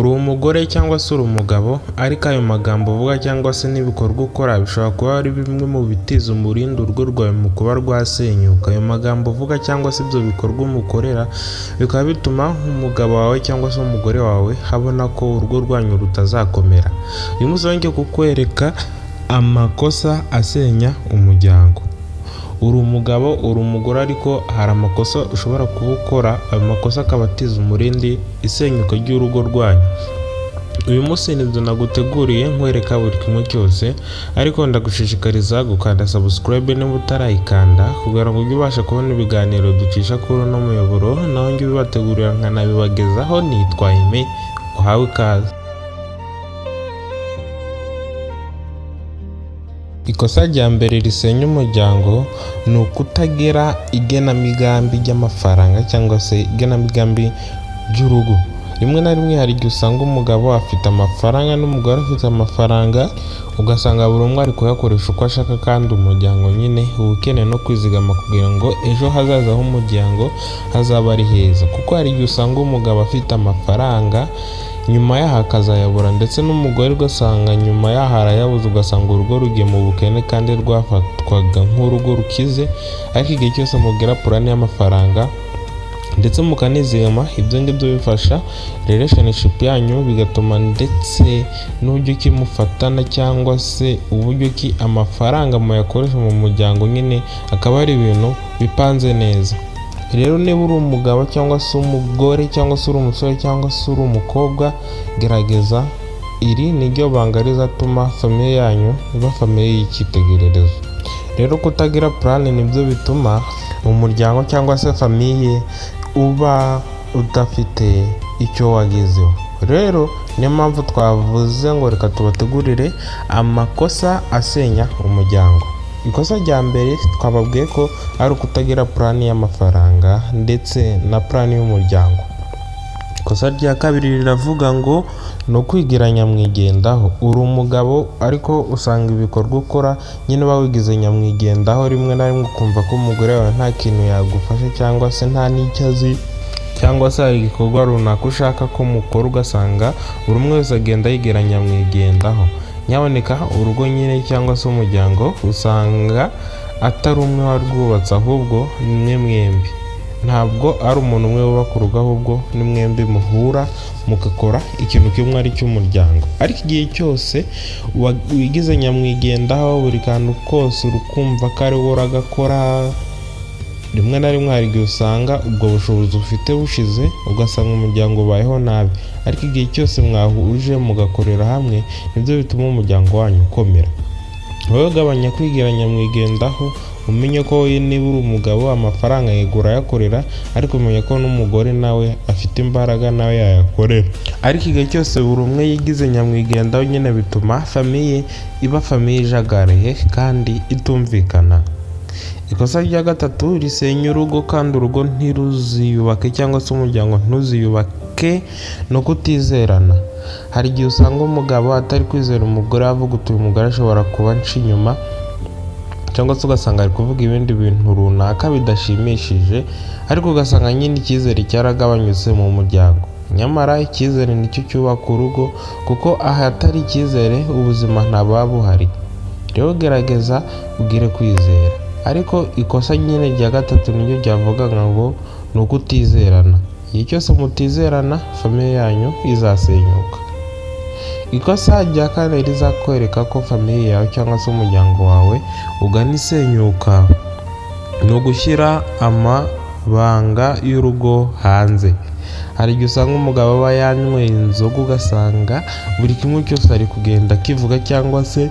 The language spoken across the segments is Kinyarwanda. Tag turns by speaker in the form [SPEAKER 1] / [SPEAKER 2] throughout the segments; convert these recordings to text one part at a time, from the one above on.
[SPEAKER 1] uri umugore cyangwa se uri umugabo, ariko ayo magambo uvuga cyangwa se n'ibikorwa ukora bishobora kuba ari bimwe mu bitiza umurindi urugo rwawe mu kuba rwasenyuka. Ayo magambo uvuga cyangwa se ibyo bikorwa umukorera bikaba bituma umugabo wawe cyangwa se umugore wawe abona ko urugo rwanyu rutazakomera. Uyu munsi ngiye kukwereka amakosa asenya umuryango. Uri umugabo, uri umugore, ariko hari amakosa ushobora kuba ukora, ayo makosa akaba atiza umurindi isenyuka ry'urugo rwanyu. Uyu munsi nibyo naguteguriye nkwereka buri kimwe cyose, ariko ndagushishikariza gukanda subscribe niba utarayikanda kugira ngo ujye ubasha kubona ibiganiro ducisha kuri uno muyoboro, naho njye ubibategurira nkanabibagezaho. Nitwa Aime, uhawe ikaze. Ikosa rya mbere risenya umuryango ni ukutagira igenamigambi ry'amafaranga cyangwa se igenamigambi ry'urugo. Rimwe na rimwe hari igihe usanga umugabo afite amafaranga n'umugore afite amafaranga, ugasanga buri umwe ari kuyakoresha uko ashaka, kandi umuryango nyine uba ukeneye no kwizigama kugira ngo ejo hazaza h'umuryango hazaba ari heza. Kuko hari igihe usanga umugabo afite amafaranga nyuma yaho akazayabura, ndetse n'umugore ugasanga nyuma yaho arayabuze, ugasanga urugo rugiye mu bukene kandi rwafatwaga nk'urugo rukize. Ariko igihe cyose mubwira purani y'amafaranga ndetse mukanizigama, ibyo ngibyo bifasha relationship yanyu, bigatuma ndetse n'uburyo ki mufatana cyangwa se uburyo ki amafaranga muyakoresha mu muryango nyine akaba ari ibintu bipanze neza. Rero niba uri umugabo cyangwa se umugore cyangwa se uri umusore cyangwa se uri umukobwa, gerageza iri niryo banga rizatuma famiye yanyu iba famiye y'icyitegererezo. Rero kutagira plan nibyo bituma umuryango cyangwa se famiye uba udafite icyo wagezeho. Rero niyo mpamvu twavuze ngo reka tubategurire amakosa asenya umuryango. Ikosa rya mbere twababwiye ko ari ukutagira plan y'amafaranga ndetse na plan y'umuryango. Ikosa rya kabiri riravuga ngo ni ukwigira nyamwigendaho. Uri umugabo ariko usanga ibikorwa ukora nyine uba wigize nyamwigendaho, rimwe na rimwe ukumva ko umugore wawe nta kintu yagufasha cyangwa se nta n'icyo azi, cyangwa se hari igikorwa runaka ushaka ko mukora, ugasanga buri umwe wese agenda yigira nyamwigendaho. Nyaboneka urugo nyine cyangwa se umuryango usanga atari umwe warwubatse, ahubwo ni mwembi. Ntabwo ari umuntu umwe wubaka urugo, ahubwo ni mwembi muhura mugakora ikintu kimwe ari cy'umuryango. Ariko igihe cyose wigize nyamwigendaho, buri kantu kose urukumva ko ari wowe uragakora, rimwe na rimwe hari igihe usanga ubwo bushobozi ufite bushize, ugasanga umuryango ubayeho nabi. Ariko igihe cyose mwahuje mugakorera hamwe, nibyo bituma umuryango wanyu ukomera. Wowe gabanya kwigira nyamwigendaho, umenye ko niba uri umugabo amafaranga yegura yakorera, ariko umenye ko n'umugore nawe afite imbaraga nawe yayakorera. Ariko igihe cyose buri umwe yigize nyamwigendaho, nyine bituma famiye iba famiye ijagaraye kandi itumvikana. Ikosa rya gatatu risenya urugo kandi urugo ntiruziyubake cyangwa se umuryango ntuziyubake no kutizerana. Hari igihe usanga umugabo atari kwizera umugore, avuga uti uyu mugore ashobora kuba nca inyuma, cyangwa se ugasanga ari kuvuga ibindi bintu runaka bidashimishije, ariko ugasanga nyine icyizere cyaragabanyutse mu muryango. Nyamara icyizere nicyo cyubaka urugo, kuko ahatari icyizere ubuzima ntabuba buhari. Rero gerageza ugire kwizera. Ariko ikosa nyine rya gatatu niryo ryavugaga ngo ni ukutizerana. Igihe cyose mutizerana, famiye yanyu izasenyuka. Ikosa rya kane rizakwereka ko famiye yawe cyangwa se umuryango wawe ugana isenyuka ni ugushyira amabanga y'urugo hanze. Hari igihe usanga umugabo aba yanyweye inzoga, ugasanga buri kimwe cyose ari kugenda akivuga, cyangwa se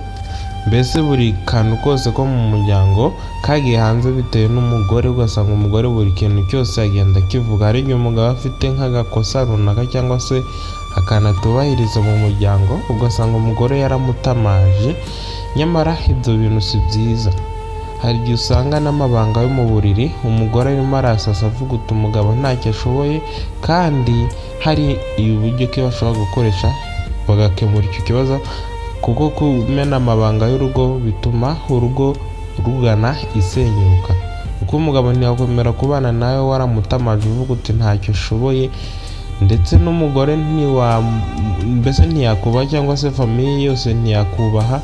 [SPEAKER 1] mbese buri kantu kose ko mu muryango kagiye hanze bitewe n'umugore, ugasanga umugore buri kintu cyose agenda akivuga. Hari igihe umugabo afite nk'agakosa runaka cyangwa se akanatubahiriza mu muryango, ugasanga umugore yaramutamaje. Nyamara ibyo bintu si byiza. Hari igihe usanga n'amabanga yo mu buriri umugore arimo arasasa, avuga uti umugabo ntacyo ashoboye, kandi hari uburyo ki bashobora gukoresha bagakemura icyo kibazo. Kuko kumena amabanga y'urugo bituma urugo rugana isenyuka. Kuko umugabo ntiyakomera kubana nawe waramutamaje uvuga uti ntacyo ashoboye, ndetse n'umugore mbese ntiyakubaha cyangwa se famiye yose ntiyakubaha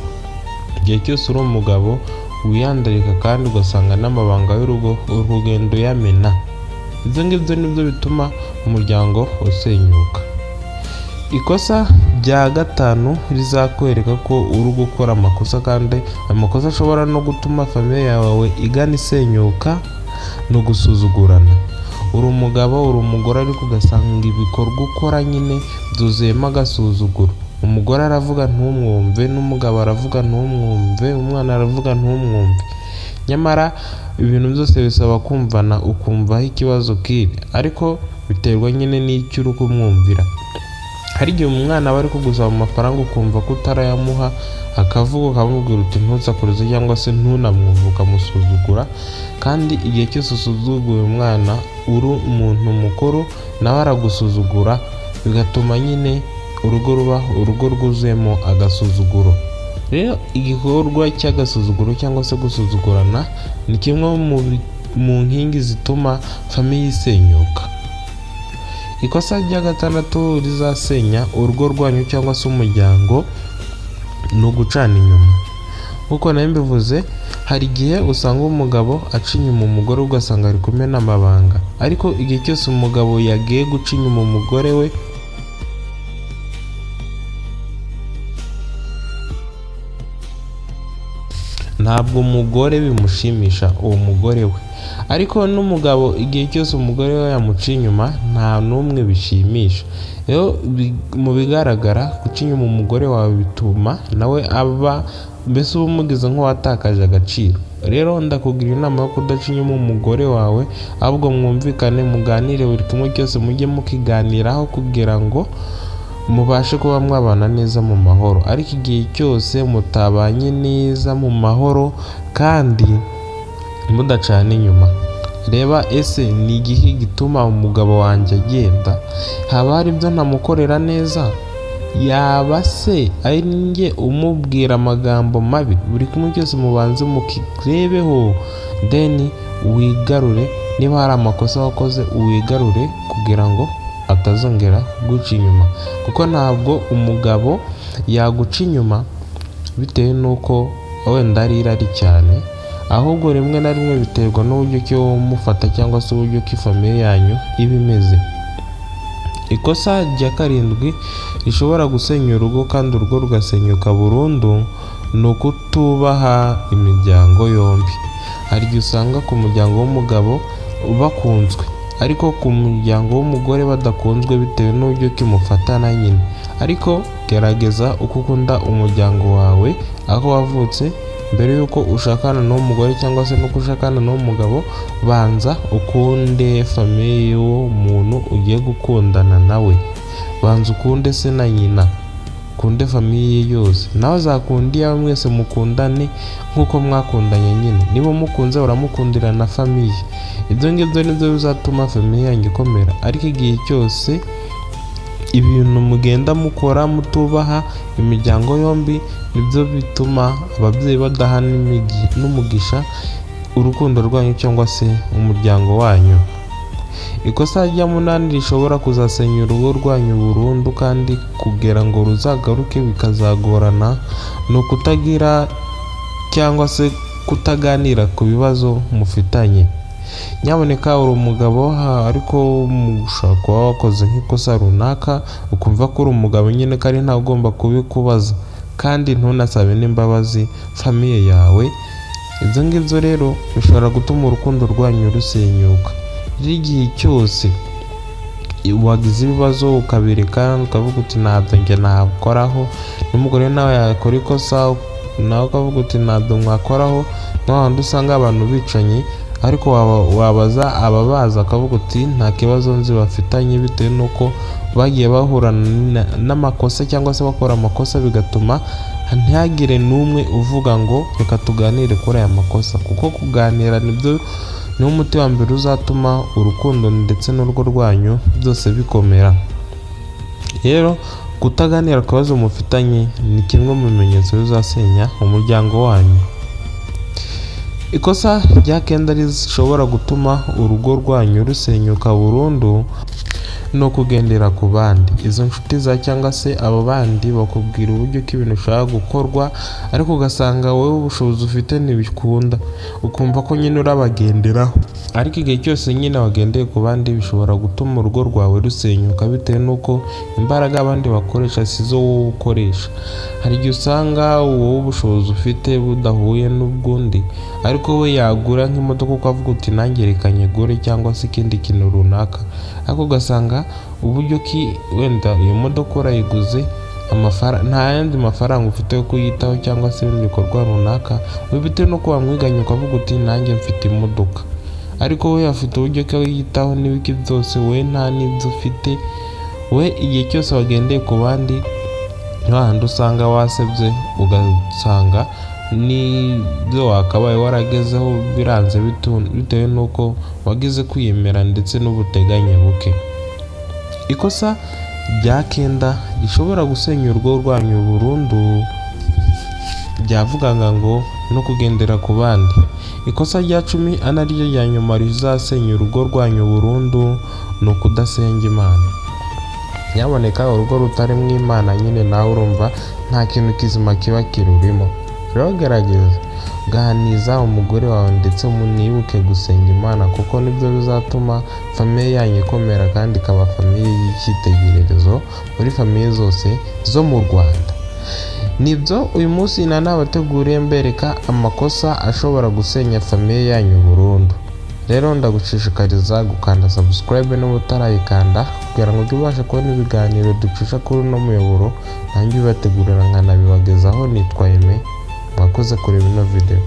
[SPEAKER 1] igihe cyose uri umugabo wiyandarika kandi ugasanga n'amabanga y'urugo urugendo uyamena. Ibyo ngibyo nibyo bituma umuryango usenyuka. Ikosa rya gatanu rizakwereka ko uri gukora amakosa kandi amakosa ashobora no gutuma famiye yawe igana isenyuka no gusuzugurana. Uri umugabo uri umugore ariko ugasanga ibikorwa ukora nyine byuzuyemo agasuzuguro. Umugore aravuga ntumwumve, n'umugabo aravuga ntumwumve, umwana aravuga ntumwumve. Nyamara ibintu byose bisaba kumvana ukumva aho ikibazo kiri, ariko biterwa nyine n'icyo uri kumwumvira. Hari igihe umwana aba ari kugusaba amafaranga ukumva ko utarayamuha, akavuga ukamubwira uti ntusakurize cyangwa se ntunamwumve ukamusuzugura, kandi igihe cyose usuzuguye umwana uri umuntu mukuru nawe aragusuzugura, bigatuma nyine urugo ruba urugo rwuzuyemo agasuzuguro. Rero igikorwa cy'agasuzuguro cyangwa se gusuzugurana ni kimwe mu nkingi zituma famiye isenyuka. Ikosa rya gatandatu rizasenya urugo rwanyu cyangwa se umuryango ni ugucana inyuma. Nk'uko nari mbivuze, hari igihe usanga umugabo aca inyuma umugore ugasanga ari kumena amabanga, ariko igihe cyose umugabo yagiye guca inyuma umugore we ntabwo umugore bimushimisha uwo mugore we, ariko n'umugabo igihe cyose umugore we yamuca inyuma nta n'umwe bishimisha. Rero mu bigaragara guca inyuma umugore wawe bituma nawe aba mbese uba umugize nk'uwatakaje agaciro. Rero ndakugira inama yo kudaca inyuma umugore wawe, ahubwo mwumvikane, muganire, buri kimwe cyose mujye mukiganiraho kugira ngo mubashe kuba mwabana neza mu mahoro. Ariko igihe cyose mutabanye neza mu mahoro kandi mudacana inyuma, reba ese ni igihe gituma umugabo wanjye agenda? Haba hari ibyo ntamukorera neza? Yaba se ari njye umubwira amagambo mabi? Buri kimwe cyose mubanze mukirebeho, then wigarure. Niba hari amakosa wakoze wigarure kugira ngo atazongera guca inyuma, kuko ntabwo umugabo yaguca inyuma bitewe n'uko wenda ari irari cyane, ahubwo rimwe na rimwe biterwa n'uburyo ki umufata cyangwa se uburyo ki famiye yanyu iba imeze. Ikosa rya karindwi rishobora gusenya urugo kandi urugo rugasenyuka burundu ni ukutubaha imiryango yombi. Hari igihe usanga ku muryango w'umugabo bakunzwe, ariko ku muryango w'umugore badakunzwe bitewe n'uburyo ki mufatana nyine. Ariko gerageza uko ukunda umuryango wawe aho wavutse mbere y'uko ushakana n'uwo mugore cyangwa se n'uko ushakana n'uwo mugabo, banza ukunde famiye y'uwo muntu ugiye gukundana nawe. Banza ukunde se na nyina, ukunde famiye ye yose, nawe azakunda iyawe, mwese mukundane nk'uko mwakundanye nyine. Niba mukunze uramukundira na famiye. Ibyo ngibyo nibyo bizatuma famiye yanyu ikomera. Ariko igihe cyose ibintu mugenda mukora mutubaha imiryango yombi, nibyo bituma ababyeyi badaha n'umugisha urukundo rwanyu cyangwa se umuryango wanyu. Ikosa rya munani rishobora kuzasenya urugo rwanyu burundu kandi kugira ngo ruzagaruke bikazagorana ni ukutagira cyangwa se kutaganira ku bibazo mufitanye. Nyaboneka uri umugabo ariko mushobora kuba wakoze nk'ikosa runaka ukumva ko uri umugabo nyine kandi ntawe ugomba kubikubaza, kandi ntunasabe n'imbabazi famiye yawe. Ibyo ngibyo rero bishobora gutuma urukundo rwanyu rusenyuka. Igihe cyose wagize ibibazo ukabireka ukavuga uti ntabwo njye nakoraho, n'umugore nawe yakora ikosa nawe ukavuga uti ntabwo mwakoraho, n'ahandi usanga abantu bicanye ariko wabaza ababaza akavuga uti nta kibazo nzi bafitanye, bitewe n'uko bagiye bahura n'amakosa cyangwa se bakora amakosa, bigatuma ntihagire n'umwe uvuga ngo reka tuganire kuri aya makosa, kuko kuganira niwo umuti wa mbere uzatuma urukundo ndetse n'urugo rwanyu byose bikomera. Rero kutaganira ku bibazo mufitanye ni kimwe mu bimenyetso bizasenya umuryango wanyu. Ikosa rya kenda rishobora gutuma urugo rwanyu rusenyuka burundu no kugendera ku bandi. Izo nshuti za cyangwa se abo bandi bakubwira uburyo ko ibintu bishobora gukorwa ariko ugasanga wowe ubushobozi ufite ntibikunda, ukumva ko nyine urabagenderaho, ariko igihe cyose nyine wagendeye ku bandi bishobora gutuma urugo rwawe rusenyuka bitewe n'uko imbaraga abandi bakoresha sizo wowe ukoresha. Hari igihe usanga wowe ubushobozi ufite budahuye n'ubwundi ariko we yagura nk'imodoka ukavuga uti nanjye reka nyigure cyangwa se ikindi kintu runaka, ariko ugasanga uburyo ki wenda iyo modoka urayiguze nta yandi mafaranga ufite yo kuyitaho cyangwa se ibindi bikorwa runaka, bitewe n'uko wamwiganye ukavuga uti nanjye mfite imodoka, ariko we afite uburyo ko yitaho n'ibiki byose, we nta n'ibyo ufite. We igihe cyose wagendeye ku bandi hahandi usanga wasebye, ugasanga n'ibyo wakabaye waragezeho biranze bitewe n'uko wagize kwiyemera ndetse n'ubuteganye buke. Ikosa rya kenda rishobora gusenya urugo rwanyu burundu ryavugaga ngo no kugendera ku bandi. Ikosa rya 10 anaryo rya nyuma rizasenya urugo rwanyu burundu ni ukudasenga Imana. Nyaboneka urugo rutarimo Imana nyine nawe urumva nta kintu kizima kiba kirurimo. Rero gerageza ganiza umugore wawe ndetse munibuke gusenga Imana, kuko nibyo bizatuma famiye yanyu ikomera kandi ikaba famiye y'icyitegererezo muri famiye zose zo mu Rwanda. Nibyo uyu munsi nabateguriye mbereka amakosa ashobora gusenya famiye yanyu burundu. Rero ndagushishikariza gukanda subscribe n'ubu utarayikanda kugira ngo ubashe kubona ibiganiro ducisha kuri uno muyoboro, nanjye ubategurira nkanabibagezaho. Nitwa Aime, mwakoze kureba ino video.